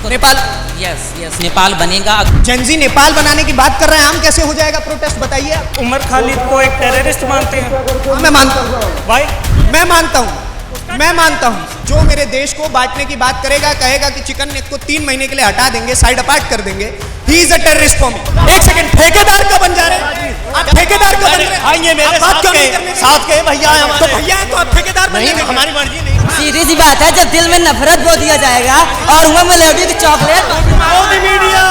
को नेपाल यस नेपाल बनेगा। जेनजी नेपाल बनाने की बात कर रहे हैं, हम कैसे हो जाएगा प्रोटेस्ट बताइए आप। उमर खालिद को एक टेररिस्ट मानते हैं? हाँ, मैं मानता हूँ भाई, मैं मानता हूँ जो मेरे देश को बांटने की बात करेगा, कहेगा कि चिकन नेक को 3 महीने के लिए हटा देंगे, साइड अपार्ट कर देंगे, he is a terrorist for me. एक सेकंड, ठेकेदार का बन जा रहे हैं आप, ठेकेदार का बन रहे हैं। आइए मेरे बात क्यों नहीं करने साथ के भैया हैं हमारे। तो भैया है तो आप ठेकेदार बन जाएंगे। हमारी मर्जी नहीं। सीधी सी बात है, जब दिल में नफरत बो दिया जाएगा और वह मेलोडी की चॉकलेट। मोदी मीडिया,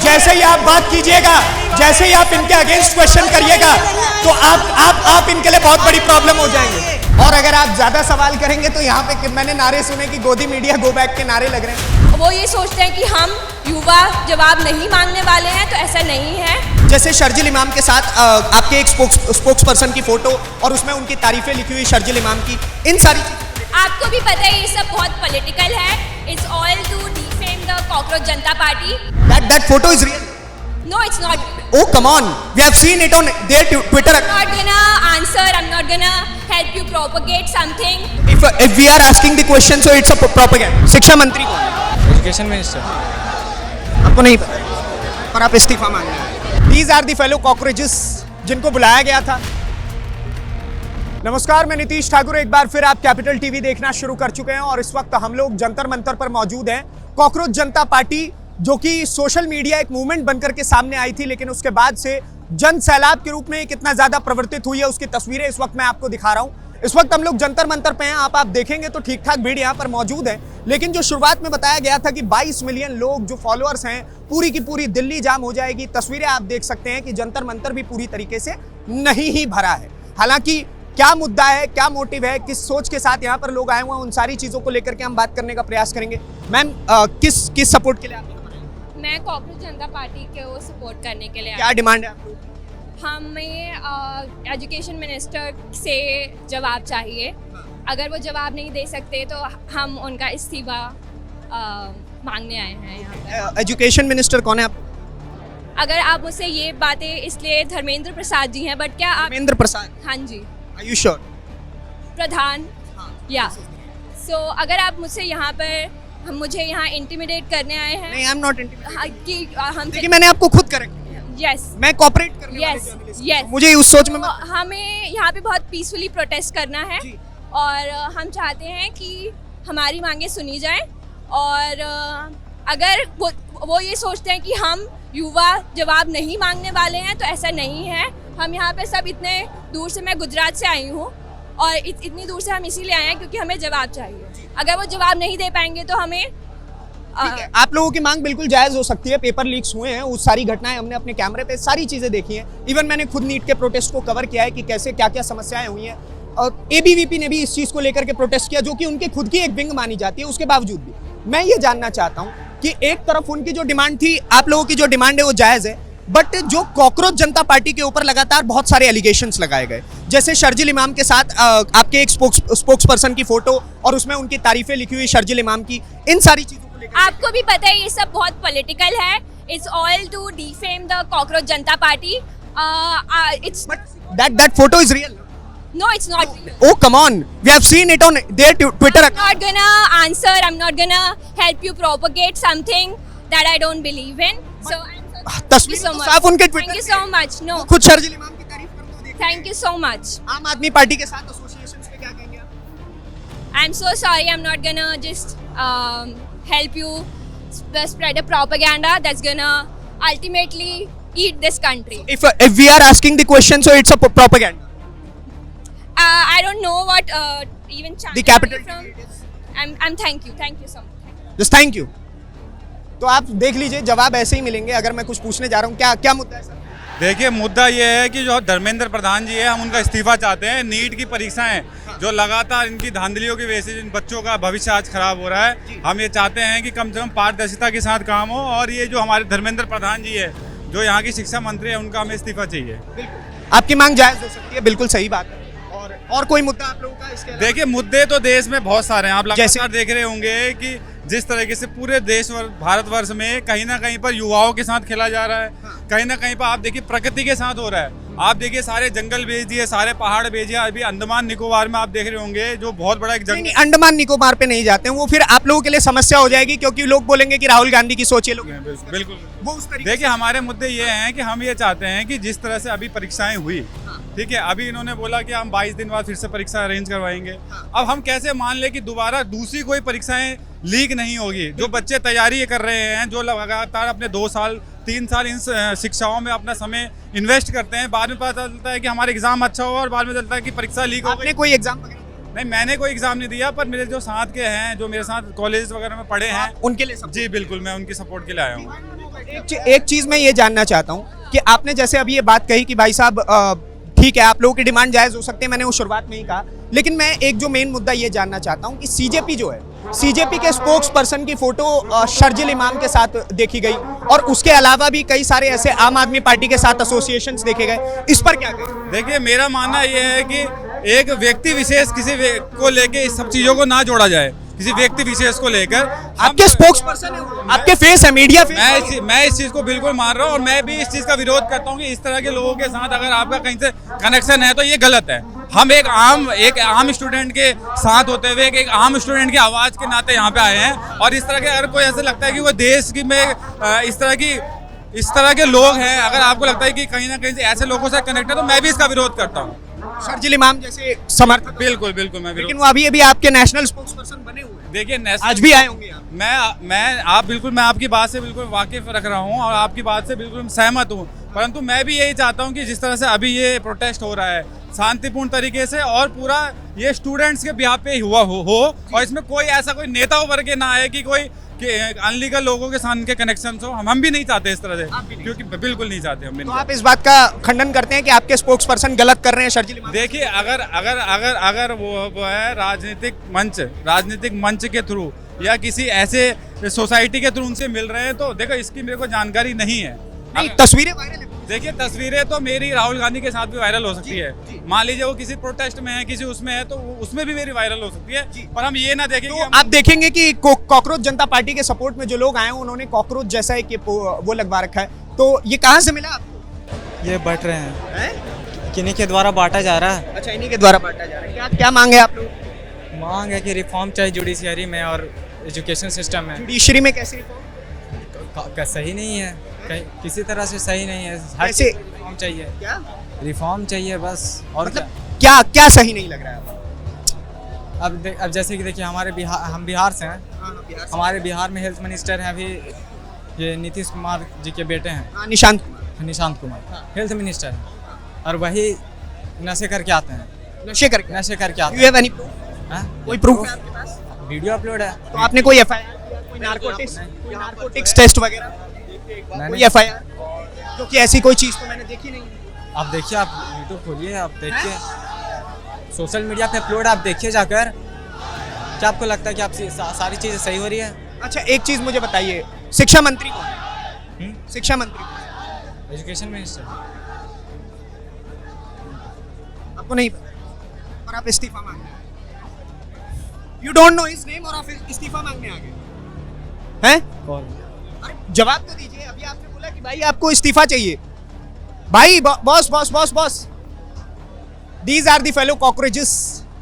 जैसे ही आप बात कीजिएगा, जैसे ही आप इनके अगेंस्ट क्वेश्चन करिएगा, तो आप इनके लिए बहुत बड़ी प्रॉब्लम हो जाएंगे। और अगर आप ज्यादा सवाल करेंगे तो यहाँ पे मैंने नारे सुने कि गोदी मीडिया गो बैक के नारे लग रहे हैं। वो ये सोचते हैं कि हम युवा जवाब नहीं मांगने वाले हैं, तो ऐसा नहीं है। जैसे शर्जिल इमाम के साथ आपके एक स्पोक्स पर्सन की फोटो और उसमें उनकी तारीफें लिखी हुई शर्जिल इमाम की, इन सारी आपको भी पता है ये सब बहुत पॉलिटिकल है। It's all to defame the cockroach Janata party. that photo is real. No, it's not. Oh, come on. We have seen it on their Twitter I'm account. not gonna answer. I'm not gonna help you propagate something. If we are asking the question, so it's a propaganda. शिक्षा मंत्री कौन है? Education minister. आपको नहीं पता और आप इस्तीफा मांग रहे हैं। These are the fellow cockroaches जिनको बुलाया गया था। नमस्कार, मैं नीतीश ठाकुर। एक बार फिर आप कैपिटल टीवी देखना शुरू कर चुके हैं और इस वक्त हम लोग जंतर मंतर पर मौजूद हैं। कॉकरोच जनता पार्टी जो कि सोशल मीडिया एक मूवमेंट बनकर के सामने आई थी, लेकिन उसके बाद से जन सैलाब के रूप में कितना ज्यादा प्रवर्तित हुई है उसकी तस्वीरें इस वक्त मैं आपको दिखा रहा हूं। इस वक्त हम लोग जंतर मंतर पे हैं, आप देखेंगे तो ठीक ठाक भीड़ यहाँ पर मौजूद है। लेकिन जो शुरुआत में बताया गया था कि 22 मिलियन लोग जो फॉलोअर्स हैं, पूरी की पूरी दिल्ली जाम हो जाएगी, तस्वीरें आप देख सकते हैं कि जंतर मंतर भी पूरी तरीके से नहीं ही भरा है। हालांकि क्या मुद्दा है, क्या मोटिव है, किस सोच के साथ यहाँ पर लोग आए हुए हैं, उन सारी चीजों को लेकर के हम बात करने का प्रयास करेंगे। मैम, किस सपोर्ट के लिए आप? मैं कॉकरोच जनता पार्टी को सपोर्ट करने के लिए क्या डिमांड है आपको? हमें एजुकेशन मिनिस्टर से जवाब चाहिए। अगर वो जवाब नहीं दे सकते तो हम उनका इस्तीफा मांगने आए हैं यहाँ पर। एजुकेशन मिनिस्टर कौन है आप? अगर आप मुझसे ये बातें, इसलिए धर्मेंद्र प्रसाद जी हैं, बट क्या आप? धर्मेंद्र प्रसाद? हाँ जी। Are you sure? प्रधान, या सो अगर आप मुझसे यहाँ पर मुझे यहाँ इंटिमिडेट करने आए हैं। नहीं, आई एम नॉट इंटिमिडेट। हाँ, कि हम देखिए, मैंने आपको खुद करेक्ट किया। यस, मैं कोऑपरेट करने वाले यस, जर्नलिस्ट यस। हूं। मुझे उस सोच में हमें यहाँ पे बहुत पीसफुली प्रोटेस्ट करना है और हम चाहते हैं कि हमारी मांगे सुनी जाए। और अगर वो ये सोचते हैं कि हम युवा जवाब नहीं मांगने वाले हैं, तो ऐसा नहीं है। हम यहाँ पे सब इतने दूर से, मैं गुजरात से आई हूँ और इतनी दूर से हम इसीलिए आए हैं क्योंकि हमें जवाब चाहिए। अगर वो जवाब नहीं दे पाएंगे तो हमें आप लोगों की मांग बिल्कुल जायज हो सकती है। पेपर लीक्स हुए हैं, उस सारी घटनाएं हमने अपने कैमरे पे सारी चीजें देखी हैं। इवन मैंने खुद नीट के प्रोटेस्ट को कवर किया है कि कैसे क्या क्या समस्याएं हुई हैं। और एबीवीपी ने भी इस चीज को लेकर के प्रोटेस्ट किया, जो कि उनकी खुद की एक विंग मानी जाती है। उसके बावजूद भी मैं ये जानना चाहता हूँ कि एक तरफ उनकी जो डिमांड थी, आप लोगों की जो डिमांड है वो जायज है, बट जो कॉकरोच जनता पार्टी के ऊपर लगातार बहुत सारे एलिगेशंस लगाए गए, जैसे शर्जिल इमाम के साथ आपके एक स्पोक्स पर्सन की फोटो और उसमें उनकी तारीफें लिखी हुई शर्जिल इमाम की, इन सारी चीजों को लेकर आपको भी पता है ये सब बहुत पॉलिटिकल है। It's all to defame the cockroach Janata Party. It's that photo is real. No, it's not. Oh, come on. We have seen it on their Twitter I'm account. not gonna answer. I'm not gonna help you propagate something that I don't believe in. So thank you तस्वीर so तो much. साफ उनके Twitter Thank you पे so है। much. No, खुद शर्जिल इमाम की तारीफ करते हुए देखा। thank you so much. आम आदमी पार्टी के साथ एसोसिएशन पे क्या कहेंगे आप? I'm so sorry. I'm not gonna just help you spread a propaganda that's gonna ultimately eat this country. If we are asking the question, so it's a propaganda. I don't know what even channel The capital from. TV it is. I'm thank you so much. Just thank you. तो आप देख लीजिए, जवाब ऐसे ही मिलेंगे। अगर मैं कुछ पूछने जा रहा हूँ, क्या मुद्दा है सर? देखिए, मुद्दा ये है कि जो धर्मेंद्र प्रधान जी है, हम उनका इस्तीफा चाहते हैं। नीट की परीक्षाएं जो लगातार इनकी धांधलियों की वजह से जिन बच्चों का भविष्य आज खराब हो रहा है, हम ये चाहते हैं कि कम से कम पारदर्शिता के साथ काम हो। और ये जो हमारे धर्मेंद्र प्रधान जी है, जो यहाँ की शिक्षा मंत्री है, उनका हमें इस्तीफा चाहिए। आपकी मांग जायज हो सकती है, बिल्कुल सही बात है। और कोई मुद्दा आप लोगों का इसके अलावा? देखिए, मुद्दे तो देश में बहुत सारे हैं। आप जैसे लगातार देख रहे होंगे कि जिस तरीके से पूरे देश और भारतवर्ष में कहीं ना कहीं पर युवाओं के साथ खेला जा रहा है, कहीं ना कहीं पर आप देखिए प्रकृति के साथ हो रहा है। आप देखिए सारे जंगल भेज दिए, सारे पहाड़ भेज दिए। अभी अंडमान निकोबार में आप देख रहे होंगे जो बहुत बड़ा एक नहीं, जंगल। अंडमान निकोबार पे नहीं जाते हैं, वो फिर आप लोगों के लिए समस्या हो जाएगी, क्योंकि लोग बोलेंगे कि राहुल गांधी की सोच ये लोग, बिल्कुल वो उस तरीके देखिए हमारे मुद्दे ये हैं कि हम ये चाहते हैं कि जिस तरह से अभी परीक्षाएं हुई, ठीक है, अभी इन्होंने बोला कि हम 22 दिन बाद फिर से परीक्षा अरेंज करवाएंगे। अब हम कैसे मान ले कि दोबारा दूसरी कोई परीक्षाएं लीक नहीं होगी? जो बच्चे तैयारी कर रहे हैं, जो लगातार अपने 2 साल 3 साल इन शिक्षाओं में अपना समय इन्वेस्ट करते हैं, बाद में पता चलता है कि हमारा एग्जाम अच्छा हुआ और बाद में चलता है कि परीक्षा लीक हो गई। आपने कोई एग्जाम नहीं, मैंने कोई एग्जाम नहीं दिया, पर मेरे जो साथ के हैं, जो मेरे साथ कॉलेज वगैरह में पढ़े हैं, उनके लिए सब? जी बिल्कुल, मैं उनकी सपोर्ट के लिए आया हूँ। एक चीज मैं ये जानना चाहता हूँ कि आपने जैसे अभी ये बात कही कि भाई साहब ठीक है, आप लोगों की डिमांड जायज हो सकती है, मैंने वो शुरुआत में ही कहा, लेकिन मैं एक जो मेन मुद्दा ये जानना चाहता हूँ कि सीजेपी जो है, सीजेपी के स्पोक्स पर्सन की फोटो शर्जिल इमाम के साथ देखी गई, और उसके अलावा भी कई सारे ऐसे आम आदमी पार्टी के साथ एसोसिएशंस देखे गए, इस पर क्या कहें? देखिए मेरा मानना ये है कि एक व्यक्ति विशेष को लेके इस सब चीजों को ना जोड़ा जाए, किसी व्यक्ति विशेष को लेकर। आपके स्पोक्स पर्सन है वो, आपके फेस है, मीडिया फेस। मैं इस चीज को बिल्कुल मान रहा हूँ, और मैं भी इस चीज का विरोध करता हूँ कि इस तरह के लोगों के साथ अगर आपका कहीं से कनेक्शन है तो ये गलत है। हम एक आम स्टूडेंट के साथ होते हुए एक आम स्टूडेंट की आवाज के नाते यहाँ पे आए हैं, और इस तरह के अगर कोई ऐसा लगता है कि वो देश की में इस तरह के लोग हैं, अगर आपको लगता है कि कहीं ना कहीं से ऐसे लोगों से कनेक्ट है, तो मैं भी इसका विरोध करता हूँ। शर्जिल इमाम जैसे समर्थक, बिल्कुल बिल्कुल मैं लेकिन वो अभी आपके नेशनल स्पोक्स पर्सन बने हुए हैं, देखिए आज भी आए होंगे आप। मैं आपकी बात से बिल्कुल वाकिफ रख रहा हूँ और आपकी बात से बिल्कुल सहमत हूँ, परंतु मैं भी यही चाहता हूँ कि जिस तरह से अभी ये प्रोटेस्ट हो रहा है शांतिपूर्ण तरीके से, और पूरा ये स्टूडेंट्स के बिहाफ पे हुआ हो और इसमें कोई ऐसा कोई नेता उभर के ना आए कि कोई अनलीगल लोगों के साथ के कनेक्शन हो। हम भी नहीं चाहते इस तरह से, क्योंकि बिल्कुल नहीं चाहते हम। तो आप इस बात का खंडन करते हैं कि आपके स्पोक्स पर्सन गलत कर रहे हैं शर्जिल इमाम? देखिए अगर वो है राजनीतिक मंच के थ्रू या किसी ऐसे सोसाइटी के थ्रू उनसे मिल रहे हैं, तो देखो इसकी मेरे को जानकारी नहीं है। नहीं, तस्वीरें वायरल है। देखिए तस्वीरें तो मेरी राहुल गांधी के साथ भी वायरल हो सकती है, मान लीजिए वो किसी प्रोटेस्ट में है, किसी उसमें है, तो उसमें भी मेरी वायरल हो सकती है, पर हम ये ना देखें तो आप देखेंगे कि कॉकरोच जनता पार्टी के सपोर्ट में जो लोग आए हैं, उन्होंने कॉकरोच जैसा एक वो लगवा रखा है, तो ये कहाँ से मिला आपको? ये बट रहे हैं, किन्हीं के द्वारा बांटा जा रहा है। अच्छा, इन्हीं के द्वारा बांटा जा रहा है। क्या मांग है आप लोग? मांग है कि रिफॉर्म चाहिए जुडिशियरी में और एजुकेशन सिस्टम में। जुडिशरी में कैसे सही नहीं है, किसी तरह से सही नहीं है, हर कैसे? चीज़ रिफॉर्म चाहिए, क्या रिफॉर्म चाहिए बस। और मतलब क्या सही नहीं लग रहा है आपको? अब जैसे कि देखिए हम बिहार से हैं, हमारे बिहार में हेल्थ मिनिस्टर हैं अभी, ये नीतीश कुमार जी के बेटे हैं, निशांत कुमार हेल्थ मिनिस्टर हैं, और वही नशे करके आते हैं, नशे करके आते You have any proof? हैं। कोई प्रूफ है आपके पास? वीडियो अपलोड है। तो आपने कोई एफआईआर, कोई नारकोटिक्स टेस्ट वगैरह, कोई एफआईआर? क्योंकि ऐसी कोई चीज तो मैंने देखी नहीं। आप देखिए, आप यूट्यूब खोलिए, आप देखिए, सोशल मीडिया पे अपलोड आप देखिए जाकर। क्या आपको लगता है कि आप सारी चीज़ें सही हो रही है? अच्छा, एक चीज मुझे बताइए, शिक्षा मंत्री कौन है? शिक्षा मंत्री, एजुकेशन मिनिस्टर। आपको नहीं पता और आप इस्तीफा मांगने you don't know his name और आप इस्तीफा मांगने आ गए हैं? अरे जवाब तो दीजिए। अभी आपने बोला कि भाई आपको इस्तीफा चाहिए। भाई boss, these are the fellow cockroaches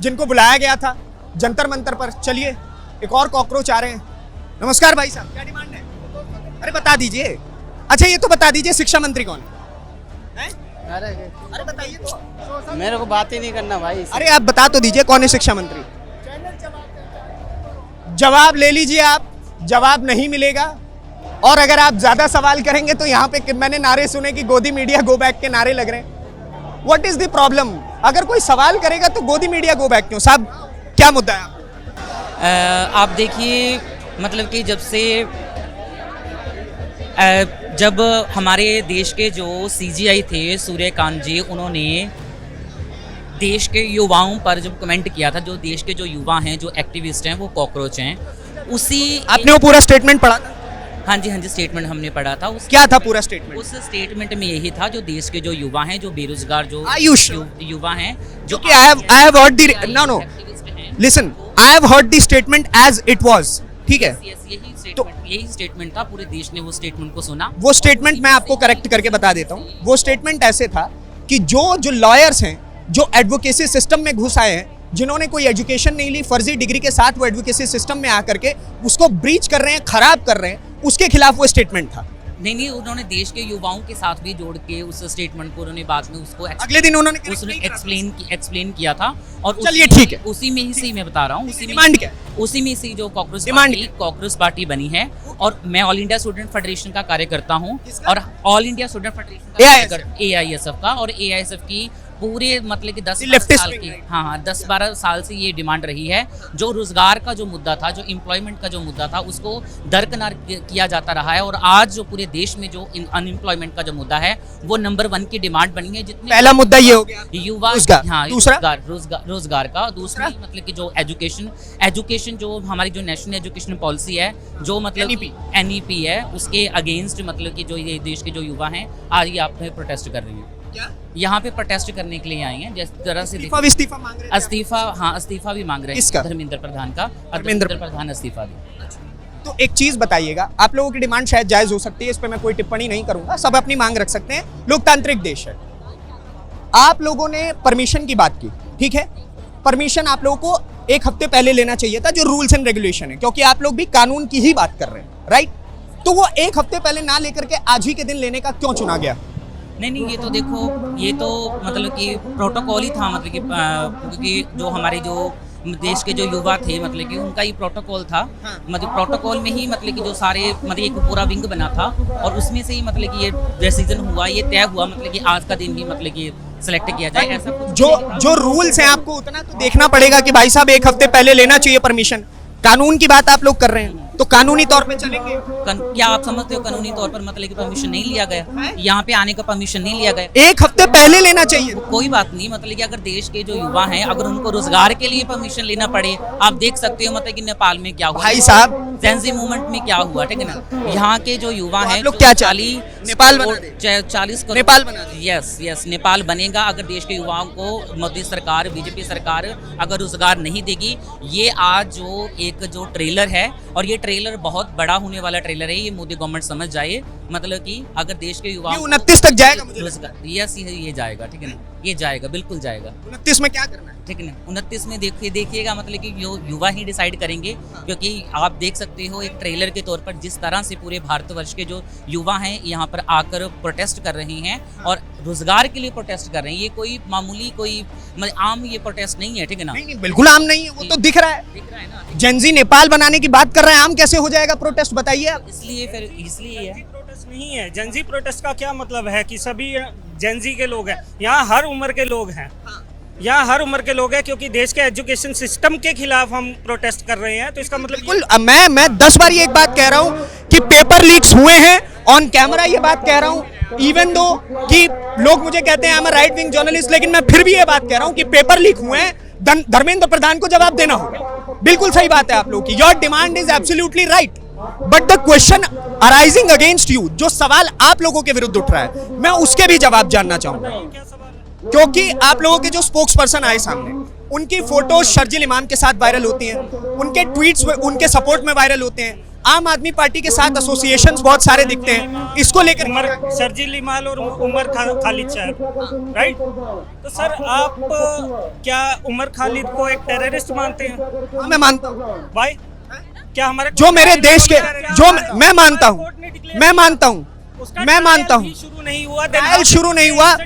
जिनको बुलाया गया था जंतर मंतर पर। चलिए, एक और कॉकरोच आ रहे हैं। नमस्कार भाई साहब, क्या डिमांड है? अरे बता दीजिए। अच्छा, ये तो बता दीजिए, शिक्षा मंत्री कौन है? अरे बताइए तो। मेरे को बात ही नहीं करना भाई। अरे आप बता तो दीजिए कौन है शिक्षा मंत्री। जवाब ले लीजिए आप, जवाब नहीं मिलेगा। और अगर आप ज्यादा सवाल करेंगे तो यहाँ पे मैंने नारे सुने कि गोदी मीडिया गो बैक के नारे लग रहे हैं। What is the problem? अगर कोई सवाल करेगा तो गोदी मीडिया गो बैक क्यों? साहब, क्या मुद्दा है? आप देखिए, मतलब कि जब हमारे देश के जो CGI थे सूर्यकांत जी, उन्होंने देश के युवाओं पर जब कमेंट किया था, जो देश के जो युवा हैं, जो एक्टिविस्ट हैं, वो कॉकरोच हैं, उसी आपने वो पूरा स्टेटमेंट पढ़ा था? हाँ जी, स्टेटमेंट हमने पढ़ा था। क्या था पूरा स्टेटमेंट? उस स्टेटमेंट में यही था, जो देश के जो युवा हैं, जो बेरोजगार जो युवा हैं, जो कि I have heard the no listen, I have heard the statement as it was, ठीक है? यही स्टेटमेंट था, पूरे देश ने वो स्टेटमेंट को सुना। वो स्टेटमेंट मैं आपको करेक्ट करके बता देता हूँ। वो स्टेटमेंट ऐसे था कि जो लॉयर्स हैं, जो एडवोकेसी सिस्टम में घुस आए हैं, जिन्होंने कोई एजुकेशन नहीं ली, फर्जी डिग्री के साथ वो एडवोकेसी सिस्टम में आकर के उसको ब्रीच कर रहे हैं, खराब कर रहे हैं, उसके खिलाफ वो स्टेटमेंट था। नहीं, उन्होंने देश के युवाओं के साथ भी जोड़ के उस स्टेटमेंट को उन्होंने बाद में उसको अगले दिन उन्होंने उसने एक्सप्लेन किया था। और चलिए ठीक है, उसी में ही से मैं बता रहा हूँ, डिमांड क्या? उसी में से जो कॉकरोच पार्टी बनी है, और मैं ऑल इंडिया स्टूडेंट फेडरेशन का कार्य करता हूँ, और all India student federation AISF का, और AISF की पूरे मतलब कि 10-12 साल की 10-12 साल से ये डिमांड रही है। जो रोजगार का जो मुद्दा था, जो एम्प्लॉयमेंट का जो मुद्दा था, उसको दरकिनार किया जाता रहा है। और आज जो पूरे देश में जो अनएम्प्लॉयमेंट का जो मुद्दा है वो नंबर 1 की डिमांड बनी है। जितने पहला मुद्दा ये हो गया युवा, हाँ, दूसरा रोजगार का, दूसरा मतलब कि जो एजुकेशन जो हमारी जो नेशनल एजुकेशन पॉलिसी है, जो मतलब NEP है, उसके अगेंस्ट मतलब कि जो ये देश के जो युवा हैं आज ये आप प्रोटेस्ट कर रहे हैं। यहाँ पे प्रोटेस्ट करने के लिए आए हैं। जिस तरह से इस्तीफा मांग रहे हैं, इस्तीफा भी मांग रहे किसका? हैं धर्मेंद्र प्रधान का। धर्मेंद्र प्रधान इस्तीफा दी। तो एक चीज बताइएगा, आप लोगों की डिमांड शायद जायज हो सकती है, इस पे मैं कोई टिप्पणी नहीं करूंगा, सब अपनी मांग रख सकते हैं, लोकतांत्रिक देश है। आप लोगों ने परमिशन की बात की, ठीक है, परमिशन आप लोगों को एक हफ्ते पहले लेना चाहिए था, जो रूल्स एंड रेगुलेशन है, क्योंकि आप लोग भी कानून की ही बात कर रहे हैं, राइट? तो वो एक हफ्ते पहले ना लेकर के आज ही के दिन लेने का क्यों चुना गया? नहीं, ये तो देखो, ये तो मतलब कि प्रोटोकॉल ही था, मतलब कि क्योंकि जो हमारे जो देश के जो युवा थे मतलब कि उनका ही प्रोटोकॉल था। मतलब प्रोटोकॉल में ही मतलब कि जो सारे मतलब एक पूरा विंग बना था, और उसमें से ही मतलब कि ये डिसीजन हुआ, ये तय हुआ मतलब कि आज का दिन भी मतलब कि सिलेक्ट किया जाए। ऐसा कुछ जो रूल्स हैं आपको उतना तो देखना पड़ेगा कि भाई साहब एक हफ्ते पहले लेना चाहिए परमिशन। कानून की बात आप लोग कर रहे हैं तो कानूनी तौर पे चलेंगे। क्या आप समझते हो कानूनी तौर पर मतलब कि परमिशन नहीं लिया गया, यहाँ पे आने का परमिशन नहीं लिया गया? एक हफ्ते पहले लेना चाहिए। कोई बात नहीं, मतलब कि अगर देश के जो युवा हैं अगर उनको रोजगार के लिए परमिशन लेना पड़े, आप देख सकते हो मतलब कि नेपाल में क्या हुआ, भाई साहब जेंजी मूवमेंट में क्या हुआ, ठीक है ना। यहाँ के जो युवा हैं लोग क्या चाहते, नेपाल बना दे, 40 करोड़ नेपाल बना दे। यस नेपाल बनेगा अगर देश के युवाओं को मोदी सरकार, बीजेपी सरकार अगर रोजगार नहीं देगी। ये आज जो एक जो ट्रेलर है, और ये ट्रेलर बहुत बड़ा होने वाला ट्रेलर है, ये मोदी गवर्नमेंट समझ जाए, मतलब कि अगर देश के युवाओं 29 तक जाएगा मुझे रोजगार, यस ये जाएगा, ठीक है ना, ये जाएगा, बिल्कुल जाएगा। 29 में क्या करना है, ठीक है ना, 29 में देखिएगा मतलब कि युवा ही डिसाइड करेंगे, क्योंकि आप देख सकते हो एक ट्रेलर के तौर पर जिस तरह से पूरे भारतवर्ष के जो युवा हैं यहाँ पर आकर प्रोटेस्ट कर रहे हैं और रोजगार के लिए प्रोटेस्ट कर रहे हैं। ये कोई मामूली कोई आम ये प्रोटेस्ट नहीं है, ठीक है ना। नहीं, बिल्कुल आम नहीं है, वो तो दिख रहा है ना। जेंजी नेपाल बनाने की बात कर रहे हैं, आम कैसे हो जाएगा प्रोटेस्ट, बताइए। इसलिए है प्रोटेस्ट नहीं है। जेंजी प्रोटेस्ट का क्या मतलब है कि सभी जेंजी के लोग हैं, यहाँ हर उम्र के लोग हैं, यहाँ हर उम्र के लोग हैं, क्योंकि देश के एजुकेशन सिस्टम के खिलाफ हम प्रोटेस्ट कर रहे हैं। तो इसका मतलब बिल्कुल, मैं 10 बार ये एक बात कह रहा हूँ कि पेपर लीक्स हुए हैं, ऑन कैमरा ये बात कह रहा हूँ, इवन दो कि लोग मुझे कहते हैं I am right wing journalist, लेकिन मैं फिर भी ये बात कह रहा हूँ कि पेपर लीक हुए हैं, धर्मेंद्र प्रधान को जवाब देना होगा। बिल्कुल सही बात है आप लोगों की, your demand is absolutely right, but the question arising against you, जो सवाल आप लोगों के विरुद्ध उठ रहा है, मैं उसके भी जवाब जानना चाहूंगा। क्योंकि आप लोगों के जो स्पोक्स पर्सन आए सामने, उनकी फोटोज शर्जिल इमाम के साथ वायरल होती हैं, उनके ट्वीट्स उनके सपोर्ट में वायरल होते हैं, आम आदमी पार्टी के साथ एसोसिएशंस बहुत सारे दिखते हैं, इसको लेकर शर्जिल इमाम और उमर खालिद साहब, राइट? तो सर आप क्या उमर खालिद को एक टेररिस्ट मानते हैं? हाँ, मैं मानता हूँ भाई, क्या हमारे जो मेरे देश के जो मैं मानता हूँ शुरू नहीं हुआ, शुरू नहीं हुआ।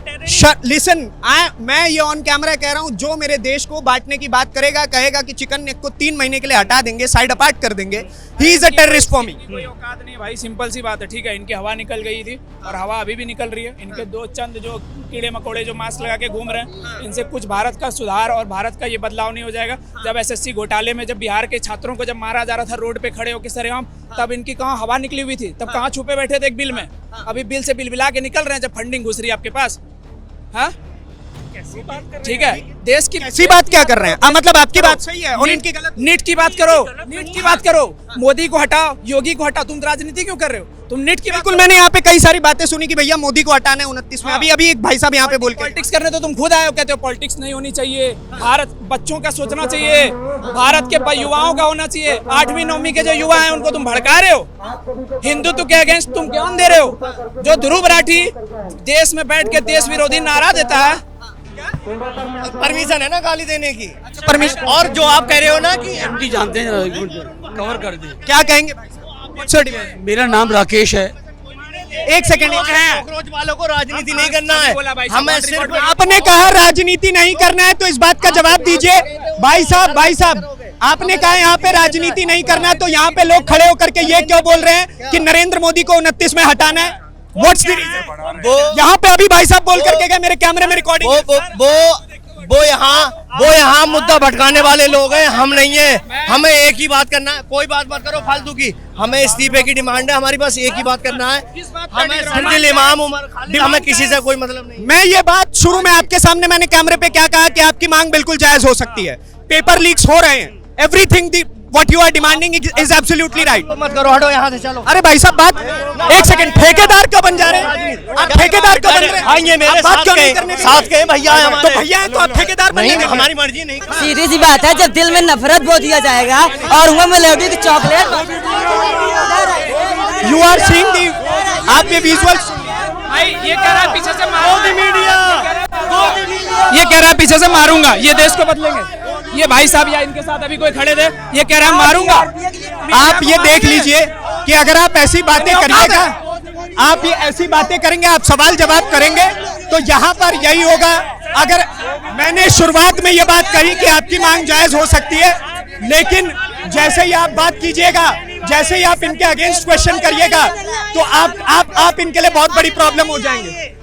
लिसन, मैं ये ऑन कैमरा कह रहा हूँ, जो मेरे देश को बांटने की बात करेगा, कहेगा कि चिकन नेक को 3 महीने के लिए हटा देंगे, साइड अपार्ट कर देंगे, he is a terrorist for me. कोई औकात नहीं भाई, सिंपल सी बात है, ठीक है। इनकी हवा निकल गई थी और हवा अभी भी निकल रही है। इनके दो चंद जो कीड़े मकोड़े जो मास्क लगा के घूम रहे हैं, इनसे कुछ भारत का सुधार और भारत का ये बदलाव नहीं हो जाएगा। जब SSC घोटाले में जब बिहार के छात्रों को जब मारा जा रहा था रोड पे खड़े होकर सरेआम, तब इनकी कहाँ हवा निकली हुई थी, तब कहाँ छुपे बैठे थे एक बिल में। अभी बिल से बिल बिला के निकल रहे हैं जब फंडिंग घुस रही है आपके पास। हाँ, ठीक है, देश की ऐसी बात क्या कर रहे हैं? मतलब आपकी बात सही है और इनकी गलत। नीट की बात करो, नीट की बात करो, मोदी को हटाओ, योगी को हटाओ, तुम राजनीति क्यों कर रहे हो? तुम नीट की बात बिल्कुल, मैंने यहाँ पे कई सारी बातें सुनी कि भैया मोदी को हटाना है 29 में। अभी एक भाई साहब यहाँ पे बोल के पॉलिटिक्स करने तो तुम खुद आए हो, कहते हो पॉलिटिक्स नहीं होनी चाहिए, भारत बच्चों का सोचना चाहिए, भारत के युवाओं का होना चाहिए। 8वीं 9वीं के जो युवा हैं उनको तुम भड़का रहे हो, हिंदुत्व के अगेंस्ट तुम ज्ञान दे रहे हो। जो ध्रुव राठी देश में बैठ के देश विरोधी नारा देता है, परमिशन है ना गाली देने की। परमिशन। और जो आप कह रहे हो ना कि एमटी जानते हैं, कवर कर दी। क्या कहेंगे भाई साहब? मेरा नाम राकेश है। एक सेकंड कॉकरोच वालों को राजनीति नहीं करना है, हमें सिर्फ आपने कहा राजनीति नहीं करना है, तो इस बात का जवाब दीजिए भाई साहब। आपने कहा यहाँ पे राजनीति नहीं करना है, तो यहाँ पे लोग खड़े होकर के ये क्यों बोल रहे हैं कि नरेंद्र मोदी को 29 में हटाना है? What's the reason? यहाँ पे अभी भाई साहब बोल करके गए, मेरे कैमरे में रिकॉर्डिंग। वो यहाँ मुद्दा भटकाने वाले लोग हैं, हम नहीं है। हमें एक ही बात करना है, कोई बात मत करो फालतू की। हमें इस्तीफे की डिमांड है, हमारी बस एक ही बात करना है। हमें सिंधिल इमाम उमर खालिद, हमें किसी से कोई मतलब नहीं। मैं ये बात शुरू में आपके सामने मैंने कैमरे पे क्या कहा कि आपकी मांग बिल्कुल जायज हो सकती है। पेपर लीक्स हो रहे हैं, everything what you are demanding is absolutely right. मत करो, हटो यहाँ से, चलो। अरे भाई साहब, बात एक सेकंड, ठेकेदार कब बन जा रहे हैं आप? ठेकेदार कब बन रहे हैं? आइए मेरे बात क्यों नहीं करने साथ के भैया है हमारे। तो भैया है तो आप ठेकेदार नहीं, बनेंगे? हमारी मर्जी नहीं। सीधी सी बात है, जब दिल में नफरत बो दिया जाएगा और मुंह में लोगी की चॉकलेट। यू आर सीइंग दी, आप ये विजुअल्स। भाई ये कह रहा है पीछे से ये कह रहा है पीछे से मारूंगा, ये देश को बदलेंगे। ये भाई साहब या इनके साथ अभी कोई खड़े थे, ये कह रहा है मारूंगा। आप ये देख लीजिए कि अगर आप ऐसी बातें करिएगा, आप ये ऐसी बातें करेंगे, आप सवाल जवाब करेंगे, तो यहाँ पर यही होगा। अगर मैंने शुरुआत में ये बात कही कि आपकी मांग जायज हो सकती है, लेकिन जैसे ही आप बात कीजिएगा, जैसे ही आप इनके अगेंस्ट क्वेश्चन करिएगा, तो आप इनके लिए बहुत बड़ी प्रॉब्लम हो जाएंगे।